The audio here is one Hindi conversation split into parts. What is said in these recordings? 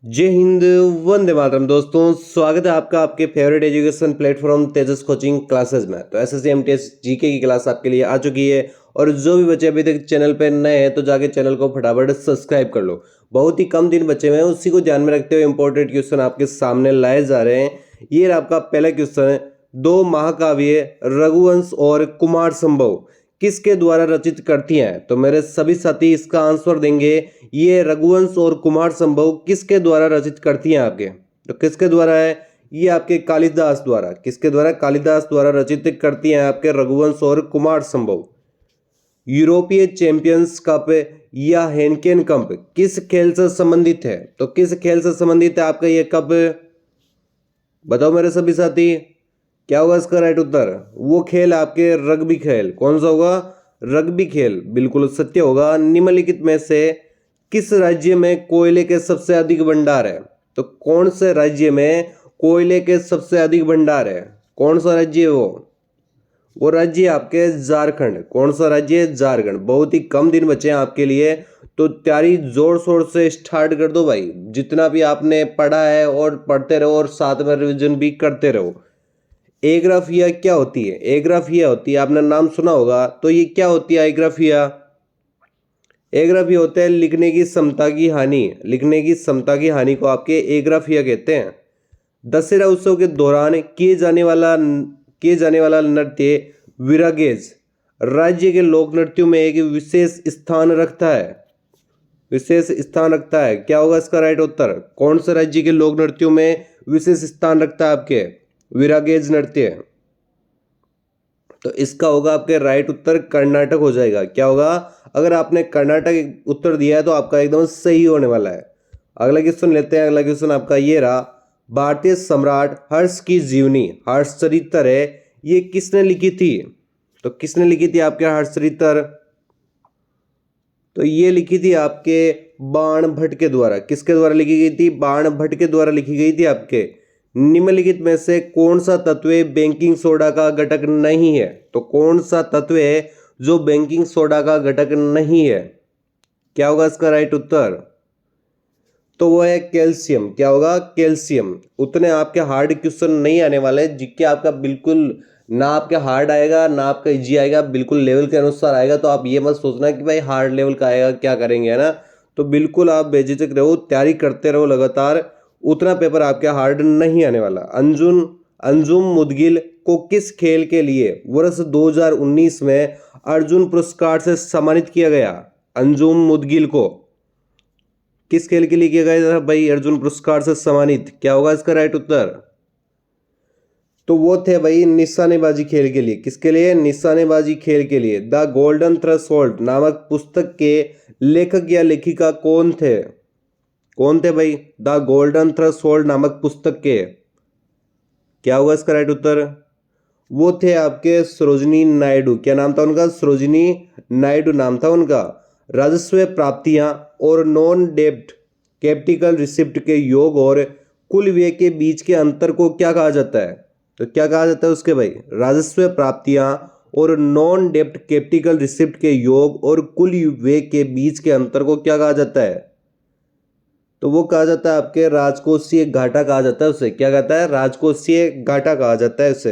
जय हिंद। वंदे मातरम। दोस्तों, स्वागत है आपका आपके फेवरेट एजुकेशन प्लेटफॉर्म तेजस कोचिंग क्लासेस में। तो एसएससी एमटीएस जीके की क्लास आपके लिए आ चुकी है और जो भी बच्चे अभी तक चैनल पर नए हैं तो जाके चैनल को फटाफट सब्सक्राइब कर लो। बहुत ही कम दिन बचे हुए हैं, उसी को ध्यान में रखते हुए इंपॉर्टेंट क्वेश्चन आपके सामने लाए जा रहे हैं। ये आपका पहला क्वेश्चन है। दो महाकाव्य रघुवंश और कुमार संभव किसके द्वारा रचित करती हैं? तो मेरे सभी साथी इसका आंसर देंगे। ये रघुवंश और कुमार संभव किसके द्वारा रचित करती हैं आपके? तो किसके द्वारा है? ये आपके कालिदास द्वारा। किसके द्वारा? कालिदास द्वारा रचित करती हैं आपके रघुवंश और कुमार संभव। यूरोपीय चैंपियंस कप या हेनकेन कप किस खेल से संबंधित है? तो किस खेल से संबंधित है आपका ये कप? बताओ मेरे सभी साथी, क्या होगा इसका राइट उत्तर? वो खेल आपके रग्बी खेल। कौन सा होगा? रग्बी खेल बिल्कुल सत्य होगा। निम्नलिखित में से किस राज्य में कोयले के सबसे अधिक भंडार है? तो कौन से राज्य में कोयले के सबसे अधिक भंडार है? कौन सा राज्य है वो राज्य आपके झारखंड। कौन सा राज्य है? झारखंड। बहुत ही कम दिन बचे हैं आपके लिए, तो तैयारी जोर शोर से स्टार्ट कर दो भाई। जितना भी आपने पढ़ा है और पढ़ते रहो और साथ में रिविजन भी करते रहो। एग्राफिया क्या होती है? एग्राफिया होती है, आपने नाम सुना होगा। तो ये क्या होती है एग्राफिया? एग्राफिया होता है लिखने की क्षमता की हानि। लिखने की क्षमता की हानि को आपके एग्राफिया कहते हैं। दशहरा उत्सव के दौरान किए जाने वाला नृत्य विरागेज राज्य के लोक नृत्यों में एक विशेष स्थान रखता है। विशेष स्थान रखता है। क्या होगा इसका राइट उत्तर? कौन से राज्य के लोक नृत्यों में विशेष स्थान रखता है आपके? विरागेज नृत्य। तो इसका होगा आपके राइट उत्तर कर्नाटक हो जाएगा। क्या होगा? अगर आपने कर्नाटक उत्तर दिया है तो आपका एकदम सही होने वाला है। अगला क्वेश्चन लेते हैं। अगला क्वेश्चन आपका ये रहा। भारतीय सम्राट हर्ष की जीवनी हर्षचरित्र है, ये किसने लिखी थी? तो किसने लिखी थी आपके हर्षचरित्र? तो ये लिखी थी आपके बाण भट्ट के द्वारा। किसके द्वारा लिखी गई थी? बाण भट्ट के द्वारा लिखी गई थी आपके। निम्नलिखित में से कौन सा तत्व बेकिंग सोडा का घटक नहीं है? तो कौन सा तत्व है जो बेकिंग सोडा का घटक नहीं है? क्या होगा इसका राइट उत्तर? तो वो है कैल्शियम। क्या होगा? कैल्शियम। उतने आपके हार्ड क्वेश्चन नहीं आने वाले, जिसके आपका बिल्कुल ना आपके हार्ड आएगा ना आपका इजी आएगा, बिल्कुल लेवल के अनुसार आएगा। तो आप ये मत सोचना कि भाई हार्ड लेवल का आएगा क्या करेंगे, है ना। तो बिल्कुल आप बेझिझक रहो, तैयारी करते रहो लगातार। उतना पेपर आपके हार्ड नहीं आने वाला। अंजुम मुदगिल को किस खेल के लिए वर्ष 2019 में अर्जुन पुरस्कार से सम्मानित किया गया? अंजुम मुदगिल को किस खेल के लिए किया गया था भाई अर्जुन पुरस्कार से सम्मानित? क्या होगा इसका राइट उत्तर? तो वो थे भाई निशानेबाजी खेल के लिए। किसके लिए? निशानेबाजी खेल के लिए। द गोल्डन थ्रेशोल्ड नामक पुस्तक के लेखक या लेखिका कौन थे? कौन थे भाई द गोल्डन थ्रेशोल्ड नामक पुस्तक के? क्या होगा इसका राइट उत्तर? वो थे आपके सरोजिनी नायडू। क्या नाम था उनका? सरोजिनी नायडू नाम था उनका। राजस्व प्राप्तियां और नॉन डेब्ट कैपिटल रिसिप्ट के योग और कुल व्यय के बीच के अंतर को क्या कहा जाता है? तो क्या कहा जाता है उसके भाई? राजस्व प्राप्तियां और नॉन डेब्ट कैपिटल रिसिप्ट के योग और कुल व्यय के बीच के अंतर को क्या कहा जाता है? तो वो कहा जाता है आपके राजकोषीय घाटा कहा जाता है उसे। क्या कहता है? राजकोषीय घाटा कहा जाता है उसे।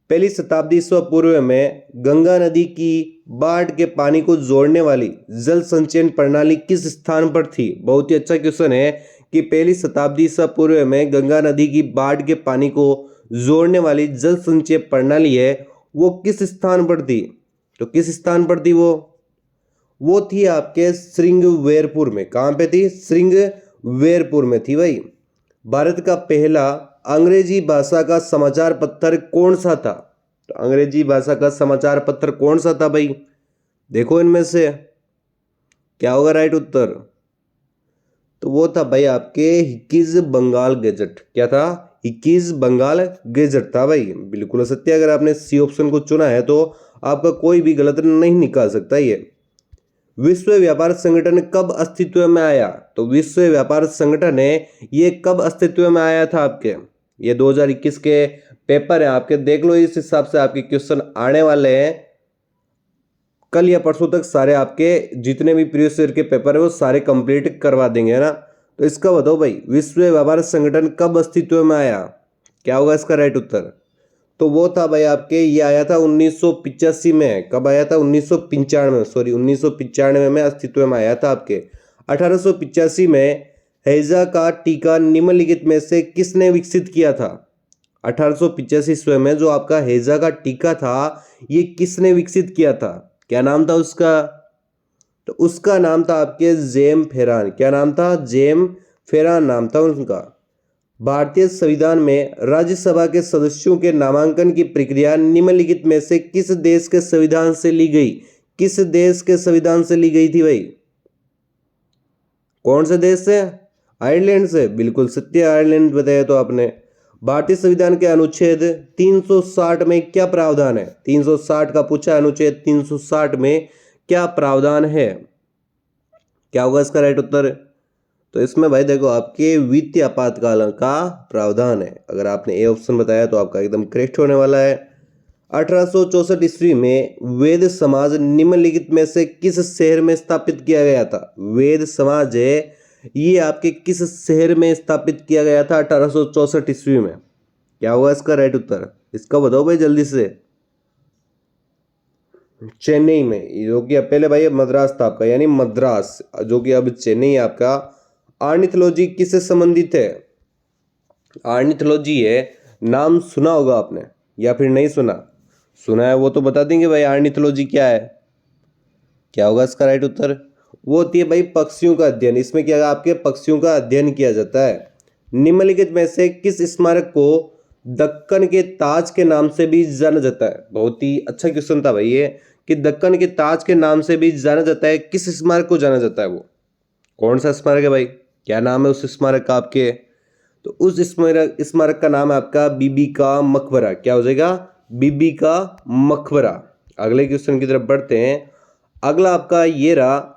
पहली शताब्दी ईसा पूर्व में गंगा नदी की बाढ़ के पानी को जोड़ने वाली जल संचयन प्रणाली किस स्थान पर थी? बहुत ही अच्छा क्वेश्चन है कि पहली शताब्दी ईसा पूर्व में गंगा नदी की बाढ़ के पानी को जोड़ने वाली जल संचय प्रणाली है, वो किस स्थान पर थी? तो किस स्थान पर थी वो थी आपके श्रृंगवेरपुर में। कहाँ पे थी? श्रृंगवेरपुर में थी भाई। भारत का पहला अंग्रेजी भाषा का समाचार पत्र कौन सा था? तो अंग्रेजी भाषा का समाचार पत्र कौन सा था भाई? देखो इनमें से क्या होगा राइट उत्तर? तो वो था भाई आपके हिकीज बंगाल गैजेट। क्या था? हिकीज बंगाल गैजेट था भाई। बिल्कुल सत्य। अगर आपने सी ऑप्शन को चुना है तो आपका कोई भी गलत नहीं निकाल सकता। ये विश्व व्यापार संगठन कब अस्तित्व में आया? तो विश्व व्यापार संगठन है, ये कब अस्तित्व में आया था आपके? ये 2021 के पेपर है आपके, देख लो। इस हिसाब से आपके क्वेश्चन आने वाले हैं। कल या परसों तक सारे आपके जितने भी प्रीवियस ईयर के पेपर है वो सारे कंप्लीट करवा देंगे, है ना। तो इसका बताओ भाई, विश्व व्यापार संगठन कब अस्तित्व में आया? क्या होगा इसका राइट उत्तर? तो वो था भाई आपके, ये आया था 1985 में। कब आया था? 1995, सॉरी 1995 में अस्तित्व में आया था आपके। 1885 में हैजा का टीका निम्नलिखित में से किसने विकसित किया था? 1885 ईस्वी में जो आपका हैजा का टीका था, ये किसने विकसित किया था? क्या नाम था उसका? तो उसका नाम था आपके जेम फेरान। क्या नाम था? जेम फेरान नाम था उनका। भारतीय संविधान में राज्यसभा के सदस्यों के नामांकन की प्रक्रिया निम्नलिखित में से किस देश के संविधान से ली गई? किस देश के संविधान से ली गई थी भाई? कौन से देश से? आयरलैंड से। बिल्कुल सत्य, आयरलैंड बताया तो आपने। भारतीय संविधान के अनुच्छेद 360 में क्या प्रावधान है? 360 का पूछा, अनुच्छेद 360 में क्या प्रावधान है? क्या होगा इसका राइट उत्तर? तो इसमें भाई देखो, आपके वित्तीय आपातकाल का प्रावधान है। अगर आपने ए ऑप्शन बताया तो आपका एकदम करेक्ट होने वाला है। 1864 ईस्वी में वेद समाज निम्नलिखित में से किस शहर में स्थापित किया गया था? वेद समाज है, ये आपके किस शहर में स्थापित किया गया था 1864 ईस्वी में? क्या होगा इसका राइट उत्तर? इसका बताओ भाई जल्दी से। चेन्नई में, जो कि पहले भाई मद्रास था आपका, यानी मद्रास, जो कि अब चेन्नई है आपका। आर्निथोलॉजी किससे संबंधित है? आर्निथोलॉजी है, नाम सुना होगा आपने या फिर नहीं सुना? सुना है वो तो बता देंगे भाई, आर्निथोलॉजी क्या है? क्या होगा इसका राइट उत्तर? वो होती है भाई पक्षियों का अध्ययन। इसमें क्या, आपके पक्षियों का अध्ययन किया जाता है। निम्नलिखित में से किस स्मारक को दक्कन के ताज के नाम से भी जाना जाता है? बहुत ही अच्छा क्वेश्चन था भाई ये, कि दक्कन के ताज के नाम से भी जाना जाता है। किस स्मारक को जाना जाता है? वो कौन सा स्मारक है भाई? क्या नाम है उस स्मारक का आपके? तो उस स्मारक का नाम है आपका बीबी का मकबरा। क्या हो जाएगा? बीबी का मकबरा। अगले क्वेश्चन की तरफ बढ़ते हैं। अगला आपका ये रहा,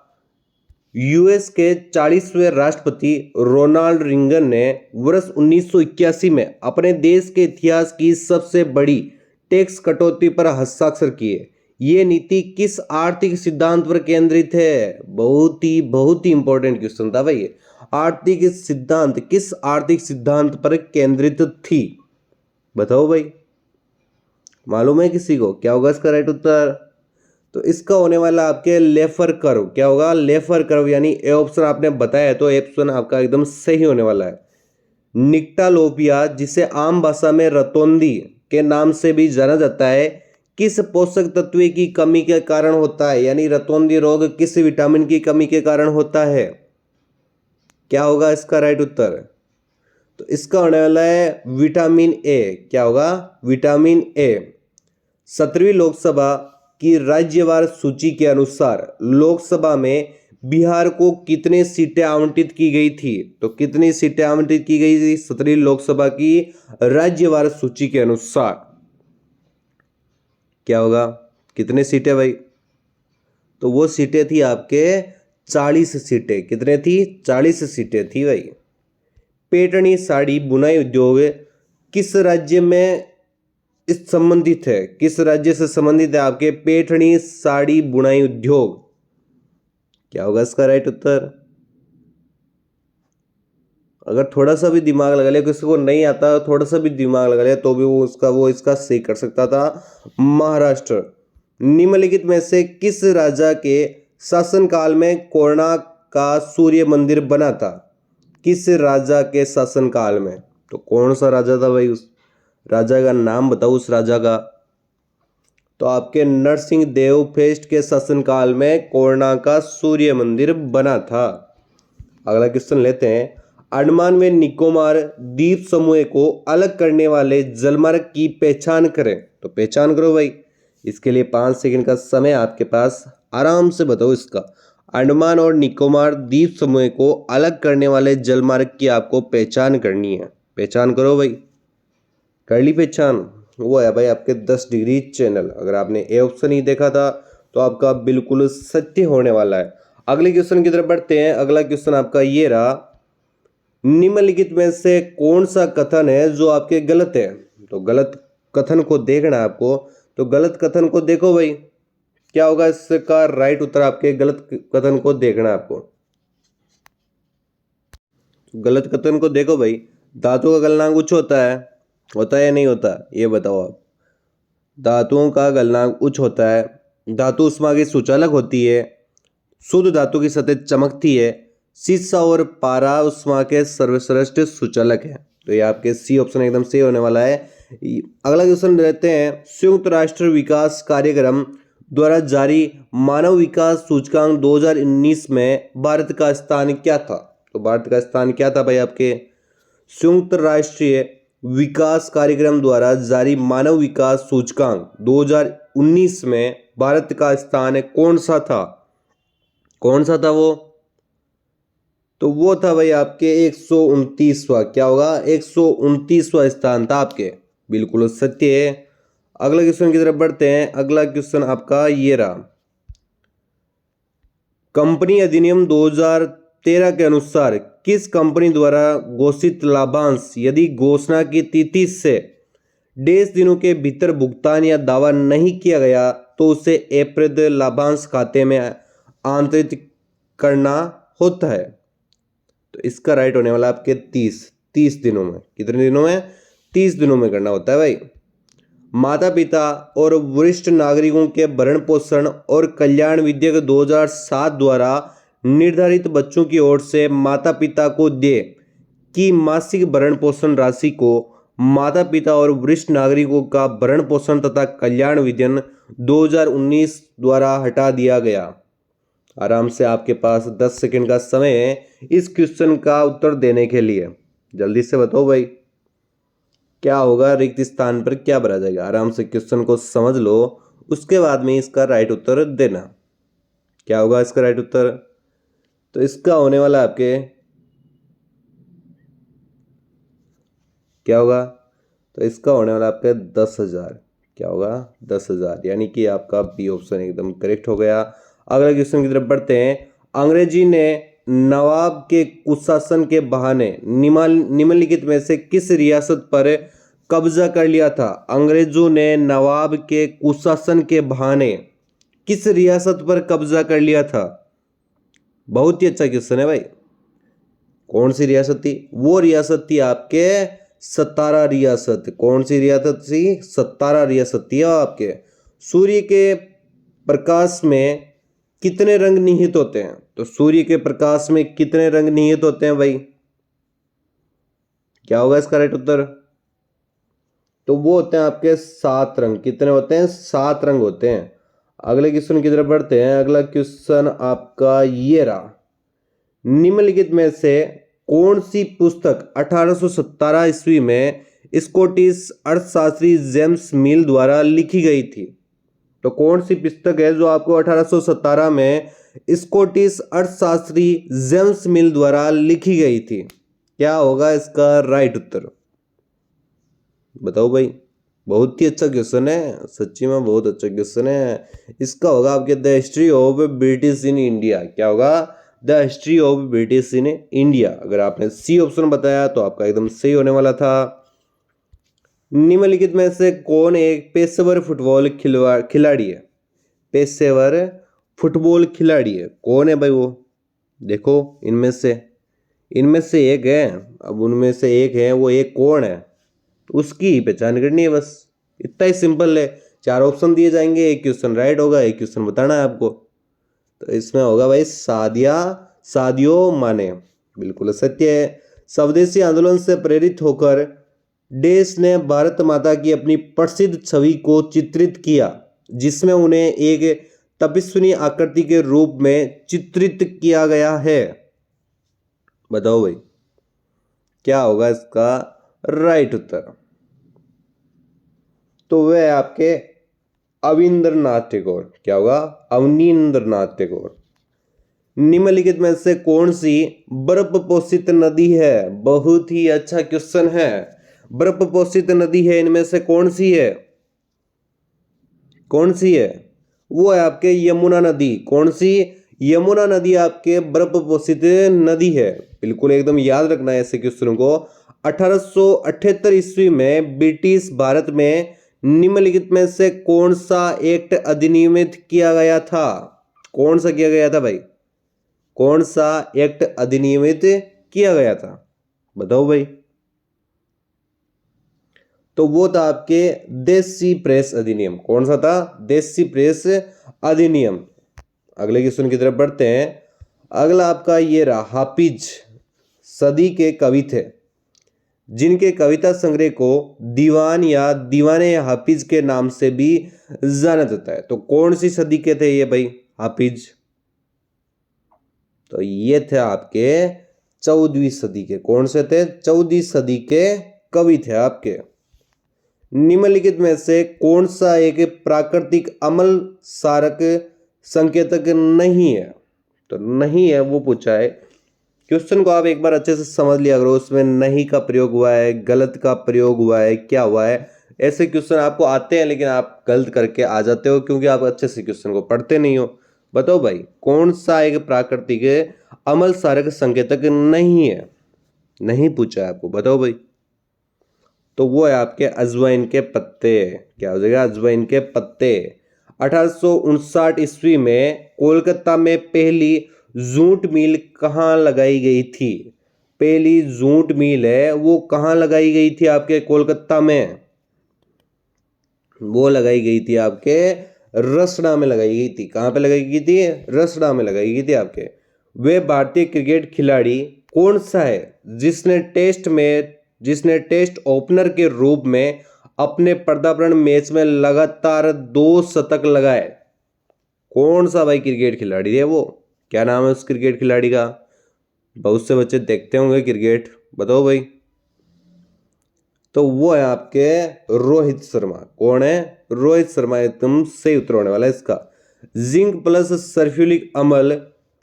यूएस के 40वें राष्ट्रपति रोनाल्ड रिंगन ने वर्ष 1981 में अपने देश के इतिहास की सबसे बड़ी टैक्स कटौती पर हस्ताक्षर किए। ये नीति किस आर्थिक सिद्धांत पर केंद्रित है? बहुत ही इंपॉर्टेंट क्वेश्चन था भाई। आर्थिक सिद्धांत, किस आर्थिक सिद्धांत पर केंद्रित थी? बताओ भाई, मालूम है किसी को? क्या होगा इसका राइट उत्तर? तो इसका होने वाला आपके लेफर कर्व। क्या होगा? लेफर कर्व, यानी ए ऑप्शन आपने बताया तो ए ऑप्शन आपका एकदम सही होने वाला है। निक्टालोपिया, जिसे आम भाषा में रतौंधी के नाम से भी जाना जाता है, किस पोषक तत्व की कमी के कारण होता है? यानी रतौंधी रोग किस विटामिन की कमी के कारण होता है? क्या होगा इसका राइट उत्तर? तो इसका होने वाला है विटामिन ए। क्या होगा? Vitamin A. 17वीं लोकसभा की राज्यवार सूची के अनुसार लोकसभा में बिहार को कितनी सीटें आवंटित की गई थी? तो कितनी सीटें आवंटित की गई थी 17वीं लोकसभा की राज्यवार सूची के अनुसार? क्या होगा? कितने सीटें भाई? तो वो सीटें थी आपके 40 सीटें। कितने थी? 40 सीटें थी भाई। पैठणी साड़ी बुनाई उद्योग किस राज्य में इस संबंधित है? किस राज्य से संबंधित है आपके पैठणी साड़ी बुनाई उद्योग? क्या होगा इसका राइट उत्तर? अगर थोड़ा सा भी दिमाग लगा लिया, किसी को नहीं आता, थोड़ा सा भी दिमाग लगा लिया तो भी वो इसका सही कर सकता था। महाराष्ट्र। निम्नलिखित में से किस राजा के शासनकाल में कोणार्क का सूर्य मंदिर बना था? किस राजा के शासनकाल में? तो कौन सा राजा था भाई? उस राजा का नाम बताओ, उस राजा का। तो आपके नरसिंह देव फेस्ट के शासनकाल में कोणार्क का सूर्य मंदिर बना था। अगला क्वेश्चन लेते हैं। अंडमान में निकोबार द्वीप समूह को अलग करने वाले जलमार्ग की पहचान करें। तो पहचान करो भाई। इसके लिए 5 सेकंड का समय आपके पास, आराम से बताओ इसका। अंडमान और निकोबार द्वीप समूह को अलग करने वाले जलमार्ग की आपको पहचान करनी है। पहचान करो भाई। कर ली पहचान? वो है भाई आपके 10 डिग्री चैनल। अगर आपने ए ऑप्शन ही देखा था तो आपका बिल्कुल सत्य होने वाला है। अगले क्वेश्चन की तरफ बढ़ते हैं। अगला क्वेश्चन आपका ये रहा, निम्नलिखित में से कौन सा कथन है जो आपके गलत है? तो गलत कथन को देखना है आपको। तो गलत कथन को देखो भाई। क्या होगा इसका राइट उत्तर? आपके गलत कथन को देखना है आपको। गलत कथन को देखो भाई, धातु का गलनांक उच्च होता है या नहीं होता, ये बताओ आप। धातुओं का गलनांक उच्च होता है, धातु उष्मा की सुचालक होती है, शुद्ध धातु की सतह चमकती है, शीशा और पारा उष्मा के सर्वश्रेष्ठ सुचालक है। तो ये आपके सी ऑप्शन एकदम सही होने वाला है। अगला क्वेश्चन रहते हैं, संयुक्त राष्ट्र विकास कार्यक्रम द्वारा जारी मानव विकास सूचकांक 2019 में भारत का स्थान क्या था? तो भारत का स्थान क्या था भाई आपके? संयुक्त राष्ट्रीय विकास कार्यक्रम द्वारा जारी मानव विकास सूचकांक 2019 में भारत का स्थान कौन सा था? कौन सा था वो? तो वो था भाई आपके 129वां। क्या होगा? 129वां स्थान था आपके, बिल्कुल सत्य है। अगला क्वेश्चन की तरफ बढ़ते हैं। अगला क्वेश्चन आपका ये रहा, कंपनी अधिनियम 2013 के अनुसार किस कंपनी द्वारा घोषित लाभांश यदि घोषणा की तिथि से 10 दिनों के भीतर भुगतान या दावा नहीं किया गया तो उसे अप्रैल लाभांश खाते में आंतरित करना होता है? तो इसका राइट होने वाला आपके 30 दिनों में। कितने दिनों में? 30 दिनों में करना होता है भाई। माता पिता और वरिष्ठ नागरिकों के भरण पोषण और कल्याण विधेयक 2007 द्वारा निर्धारित बच्चों की ओर से माता पिता को देय की मासिक भरण पोषण राशि को माता पिता और वरिष्ठ नागरिकों का भरण पोषण तथा कल्याण विधेयक 2019 द्वारा हटा दिया गया। आराम से आपके पास 10 सेकंड का समय है इस क्वेश्चन का उत्तर देने के लिए। जल्दी से बताओ भाई, क्या होगा? रिक्त स्थान पर क्या भरा जाएगा? आराम से क्वेश्चन को समझ लो, उसके बाद में इसका राइट उत्तर देना। क्या होगा इसका राइट उत्तर? तो इसका होने वाला आपके क्या होगा? तो इसका होने वाला आपके 10,000। क्या होगा? 10,000, यानी कि आपका बी ऑप्शन एकदम करेक्ट हो गया। अगले क्वेश्चन की तरफ बढ़ते हैं। अंग्रेजी ने नवाब के कुशासन के बहाने निम्नलिखित में से किस रियासत पर कब्जा कर लिया था? अंग्रेजों ने नवाब के कुशासन के बहाने किस रियासत पर कब्जा कर लिया था? बहुत ही अच्छा क्वेश्चन है भाई। कौन सी रियासत थी? वो रियासत थी आपके सतारा रियासत। कौन सी रियासत थी? सतारा रियासत थी आपके। सूर्य के प्रकाश में कितने रंग निहित होते हैं? तो सूर्य के प्रकाश में कितने रंग निहित होते हैं भाई? क्या होगा इसका राइट उत्तर? तो वो होते हैं आपके 7 रंग। कितने होते हैं? 7 रंग होते हैं। अगले क्वेश्चन की तरफ बढ़ते हैं। अगला क्वेश्चन आपका ये रहा, निम्नलिखित में से कौन सी पुस्तक 1817 ईस्वी में स्कॉटिश अर्थशास्त्री जेम्स मिल द्वारा लिखी गई थी? तो कौन सी पुस्तक है जो आपको 1817 में स्कॉटिश अर्थशास्त्री जेम्स मिल द्वारा लिखी गई थी? क्या होगा इसका राइट उत्तर? बताओ भाई। बहुत ही अच्छा क्वेश्चन है, सच्ची में बहुत अच्छा क्वेश्चन है। इसका होगा आपके the history of British in India. क्या होगा? The history of British in India. अगर आपने सी ऑप्शन बताया तो आपका एकदम सही होने वाला था। निम्नलिखित में से कौन एक पेशेवर फुटबॉल खिलाड़ी है? पेशेवर फुटबॉल खिलाड़ी है कौन है भाई वो? देखो इनमें से एक है। अब उनमें से एक है, वो एक कौन है उसकी ही पहचान करनी है, बस इतना ही सिंपल है। 4 ऑप्शन दिए जाएंगे, एक क्वेश्चन राइट होगा, एक क्वेश्चन बताना है आपको। तो इसमें होगा भाई सादियो माने। बिल्कुल सत्य है। स्वदेशी आंदोलन से प्रेरित होकर देश ने भारत माता की अपनी प्रसिद्ध छवि को चित्रित किया, जिसमें उन्हें एक तपस्विनी आकृति के रूप में चित्रित किया गया है। बताओ भाई, क्या होगा इसका राइट उत्तर? तो वह है आपके अविंद्रनाथ टैगोर। क्या होगा? अवनींद्रनाथ टैगोर। निम्नलिखित में से कौन सी बर्फ पोषित नदी है? बहुत ही अच्छा क्वेश्चन है। बर्फ पोषित नदी है, इनमें से कौन सी है? कौन सी है? वो है आपके यमुना नदी। कौन सी? यमुना नदी आपके बर्फ पोषित नदी है। बिल्कुल एकदम याद रखना है ऐसे क्वेश्चन को। 1878 ईस्वी में ब्रिटिश भारत में निम्नलिखित में से कौन सा एक्ट अधिनियमित किया गया था? कौन सा किया गया था भाई? कौन सा एक्ट अधिनियमित किया गया था? बताओ भाई। तो वो था आपके देसी प्रेस अधिनियम। कौन सा था? देसी प्रेस अधिनियम। अगले क्वेश्चन की तरफ बढ़ते हैं। अगला आपका ये रहा, हाफिज सदी के कवि थे जिनके कविता संग्रह को दीवान या दीवाने हाफिज के नाम से भी जाना जाता है। तो कौन सी सदी के थे ये भाई हाफिज? तो ये थे आपके 14वीं सदी के। कौन से थे? 14वीं सदी के कवि थे आपके। निम्नलिखित में से कौन सा एक प्राकृतिक अमल सारक संकेतक नहीं है? तो नहीं है वो पूछा है। क्वेश्चन को आप एक बार अच्छे से समझ लिया करो, उसमें नहीं का प्रयोग हुआ है, गलत का प्रयोग हुआ है, क्या हुआ है। ऐसे क्वेश्चन आपको आते हैं लेकिन आप गलत करके आ जाते हो क्योंकि आप अच्छे से क्वेश्चन को पढ़ते नहीं हो। बताओ भाई, कौन सा एक प्राकृतिक अमल सारक संकेतक नहीं है? नहीं पूछा है आपको, बताओ भाई। तो वो है आपके अजवाइन के पत्ते। क्या हो जाएगा? अजवाइन के पत्ते। 1859 ईस्वी में कोलकाता में पहली जूट मिल कहाँ लगाई गई थी? पहली जूट मिल है वो कहाँ लगाई गई थी? आपके कोलकाता में। वो लगाई गई थी आपके रसड़ा में लगाई गई थी। कहाँ पे लगाई गई थी? रसड़ा में लगाई गई थी आपके। वे भारतीय क्रिकेट खिलाड़ी कौन सा है जिसने टेस्ट ओपनर के रूप में अपने पदार्पण मैच में लगातार 2 शतक लगाए? कौन सा भाई क्रिकेट खिलाड़ी है वो? क्या नाम है उस क्रिकेट खिलाड़ी का? बहुत से बच्चे देखते होंगे क्रिकेट, बताओ भाई। तो वो है आपके रोहित शर्मा। कौन है? रोहित शर्मा एकदम सही उत्तर होने वाला है इसका। जिंक प्लस सल्फ्यूरिक अम्ल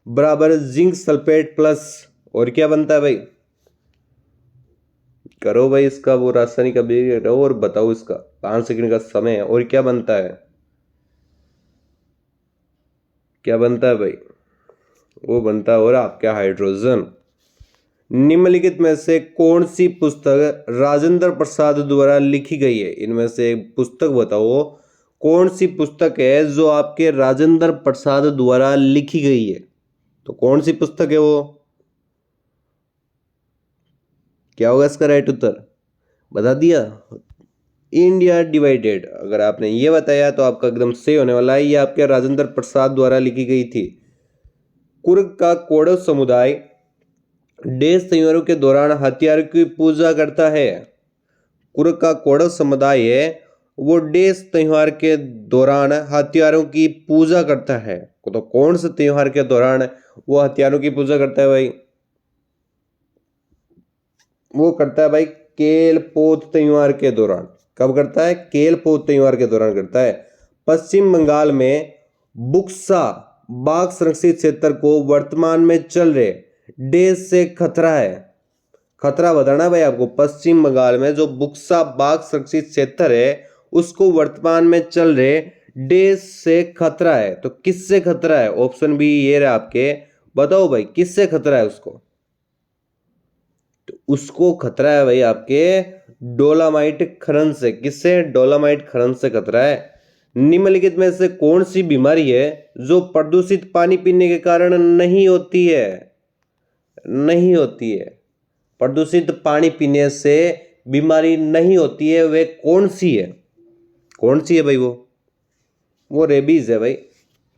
बराबर जिंक सल्फेट प्लस, और क्या बनता है भाई? करो भाई इसका वो रासायनिक अभिक्रिया करो और बताओ इसका। 5 सेकंड का समय है। और क्या बनता है? क्या बनता है भाई? वो बनता है और आपका हाइड्रोजन। निम्नलिखित में से कौन सी पुस्तक राजेंद्र प्रसाद द्वारा लिखी गई है? इनमें से एक पुस्तक बताओ, कौन सी पुस्तक है जो आपके राजेंद्र प्रसाद द्वारा लिखी गई है? तो कौन सी पुस्तक है वो? क्या होगा इसका राइट उत्तर? बता दिया, इंडिया डिवाइडेड। अगर आपने ये बताया तो आपका एकदम सही होने वाला है। ये आपके राजेंद्र प्रसाद द्वारा लिखी गई थी। कुर्ग का कोडव समुदाय देश त्योहारों के दौरान हथियारों की पूजा करता है। कुर्ग का कोडव समुदाय है वो देश त्योहार के दौरान हथियारों की पूजा करता है। तो कौन से त्योहार के दौरान वो हथियारों की पूजा करता है भाई? वो करता है भाई केल पोत त्योहार के दौरान। कब करता है? केल पोत त्योहार के दौरान करता है। पश्चिम बंगाल में बुक्सा बाघ संरक्षित क्षेत्र को वर्तमान में चल रहे देश से खतरा है। खतरा बताना भाई आपको। पश्चिम बंगाल में जो बुक्सा बाघ संरक्षित क्षेत्र है उसको वर्तमान में चल रहे देश से खतरा है। तो किससे खतरा है? ऑप्शन बी ये रहा आपके। बताओ भाई किससे खतरा है उसको? तो उसको खतरा है भाई आपके डोलामाइट खनन से। किससे? डोलामाइट खनन से खतरा है। निम्नलिखित में से कौन सी बीमारी है जो प्रदूषित पानी पीने के कारण नहीं होती है? नहीं होती है। प्रदूषित पानी पीने से बीमारी नहीं होती है, वे कौन सी है? कौन सी है भाई वो रेबीज है भाई।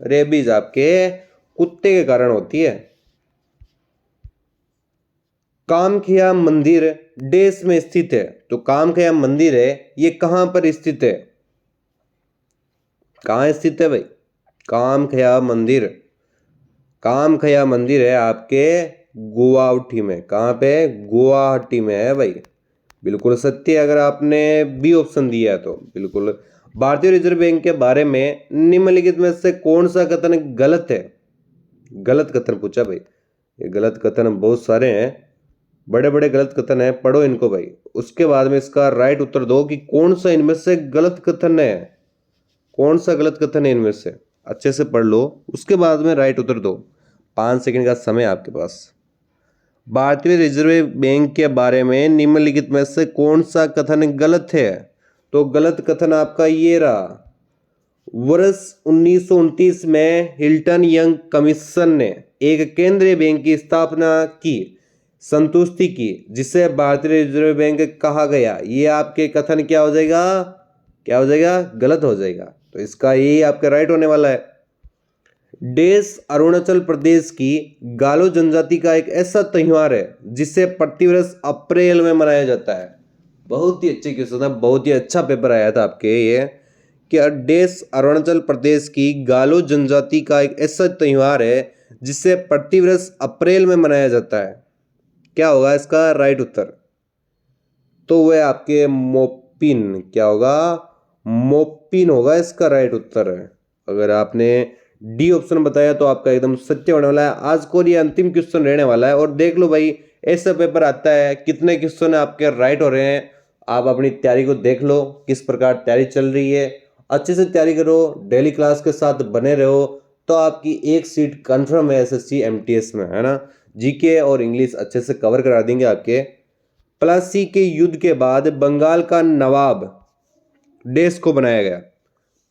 रेबीज आपके कुत्ते के कारण होती है। कामख्या मंदिर देश में स्थित है। तो कामख्या मंदिर है ये कहां पर स्थित है? कहां स्थित है भाई कामख्या मंदिर? कामख्या मंदिर है आपके गुवाहाटी में। कहां पे? गुवाहाटी में है भाई। बिल्कुल सत्य है अगर आपने बी ऑप्शन दिया है तो बिल्कुल। भारतीय रिजर्व बैंक के बारे में निम्नलिखित में से कौन सा कथन गलत है? गलत कथन पूछा भाई। ये गलत कथन बहुत सारे हैं, बड़े बड़े गलत कथन है, पढ़ो इनको भाई। उसके बाद में इसका राइट उत्तर दो कि कौन सा इनमें से गलत कथन है। कौन सा गलत कथन है इनमें से? अच्छे से पढ़ लो, उसके बाद में राइट उत्तर दो। 5 सेकंड का समय आपके पास। भारतीय रिजर्व बैंक के बारे में निम्नलिखित में से कौन सा कथन गलत है? तो गलत कथन आपका ये रहा। वर्ष 1929 में हिल्टन यंग कमीशन ने एक केंद्रीय बैंक की स्थापना की। संतुष्टि की, जिसे भारतीय रिजर्व बैंक कहा गया। ये आपके कथन क्या हो जाएगा, क्या हो जाएगा, गलत हो जाएगा। तो इसका ये आपका राइट होने वाला है। देश अरुणाचल प्रदेश की गालो जनजाति का एक ऐसा त्योहार है जिसे प्रतिवर्ष अप्रैल में मनाया जाता है। बहुत ही अच्छे क्वेश्चन है, बहुत ही अच्छा पेपर आया था आपके ये, कि देश अरुणाचल प्रदेश की गालो जनजाति का एक ऐसा त्योहार है जिसे प्रतिवर्ष अप्रैल में मनाया जाता है। क्या होगा इसका राइट उत्तर? तो वह आपके मोपिन, क्या होगा, मोपिन होगा इसका राइट उत्तर है। अगर आपने डी ऑप्शन बताया तो आपका एकदम सत्य होने वाला है। आज को ये अंतिम क्वेश्चन रहने वाला है, और देख लो भाई ऐसा पेपर आता है, कितने क्वेश्चन आपके राइट हो रहे हैं। आप अपनी तैयारी को देख लो, किस प्रकार तैयारी चल रही है। अच्छे से तैयारी करो, डेली क्लास के साथ बने रहो, तो आपकी एक सीट कंफर्म है एसएससी एमटीएस में, है ना। जीके और इंग्लिश अच्छे से कवर करा देंगे आपके। प्लासी के युद्ध के बाद बंगाल का नवाब देश को बनाया गया।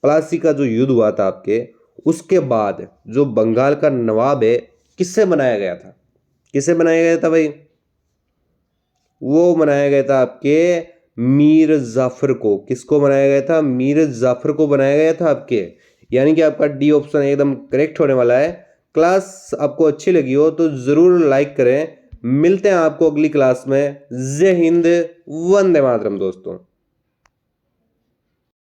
प्लासी का जो युद्ध हुआ था आपके, उसके बाद जो बंगाल का नवाब है, किससे बनाया गया था? किससे बनाया गया था भाई? वो बनाया गया था आपके मीर जाफर को। किसको बनाया गया था? मीर जाफर को बनाया गया था आपके। यानी कि आपका डी ऑप्शन एकदम करेक्ट होने वाला है। क्लास आपको अच्छी लगी हो तो जरूर लाइक करें। मिलते हैं आपको अगली क्लास में। जय हिंद, वंदे मातरम दोस्तों।